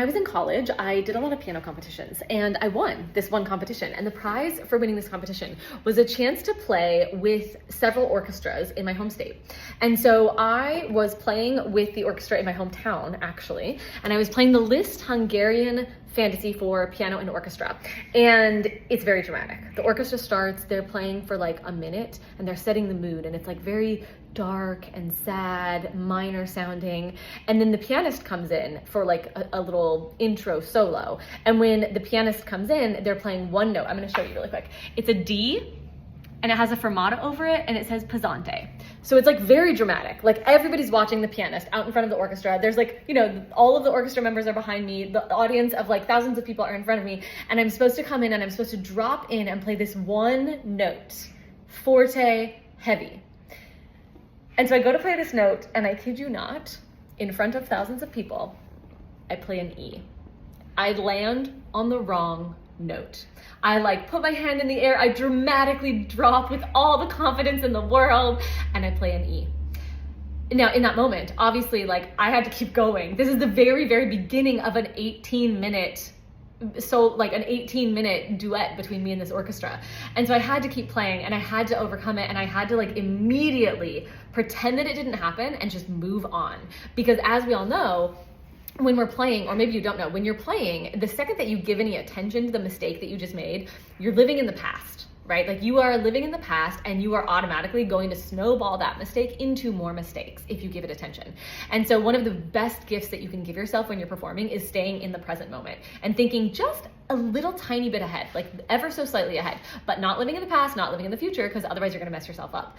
I was in college, I did a lot of piano competitions and I won this one competition. And the prize for winning this competition was a chance to play with several orchestras in my home state. And so I was playing with the orchestra in my hometown, actually, and I was playing the Liszt Hungarian Fantasy for piano and orchestra. And it's very dramatic. The orchestra starts, they're playing for like a minute and they're setting the mood, and it's like very dark and sad, minor sounding. And then the pianist comes in for like a little intro solo. And when the pianist comes in, they're playing one note. I'm gonna show you really quick. It's a D and it has a fermata over it and it says pesante. So it's like very dramatic. Like everybody's watching the pianist out in front of the orchestra. There's like, you know, all of the orchestra members are behind me. The audience of like thousands of people are in front of me. And I'm supposed to come in and I'm supposed to drop in and play this one note, forte, heavy. And so I go to play this note, and I kid you not, in front of thousands of people, I play an E. I land on the wrong note. I like put my hand in the air, I dramatically drop with all the confidence in the world, and I play an E. Now, in that moment, obviously, like I had to keep going. This is the very, very beginning of an 18-minute duet between me and this orchestra. And so I had to keep playing and I had to overcome it, and I had to like immediately pretend that it didn't happen and just move on. Because as we all know, when we're playing, or maybe you don't know, when you're playing, the second that you give any attention to the mistake that you just made, you're living in the past, right? Like you are living in the past and you are automatically going to snowball that mistake into more mistakes if you give it attention. And so one of the best gifts that you can give yourself when you're performing is staying in the present moment and thinking just a little tiny bit ahead, like ever so slightly ahead, but not living in the past, not living in the future, because otherwise you're gonna mess yourself up.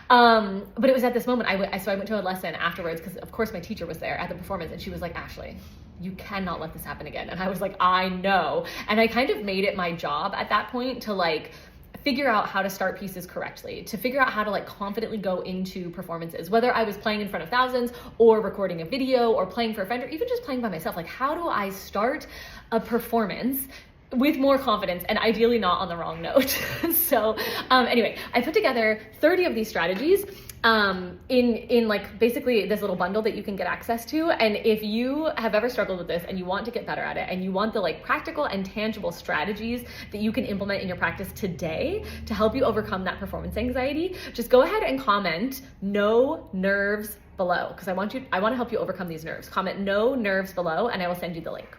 But it was at this moment, I went to a lesson afterwards because of course my teacher was there at the performance, and she was like, Ashley, you cannot let this happen again. And I was like, I know. And I kind of made it my job at that point to like figure out how to start pieces correctly, to figure out how to like confidently go into performances, whether I was playing in front of thousands or recording a video or playing for a friend or even just playing by myself. Like, how do I start a performance with more confidence and ideally not on the wrong note? So anyway, I put together 30 of these strategies in like basically this little bundle that you can get access to. And if you have ever struggled with this and you want to get better at it and you want the like practical and tangible strategies that you can implement in your practice today to help you overcome that performance anxiety, just go ahead and comment no nerves below, because I want to help you overcome these nerves. Comment no nerves below and I will send you the link.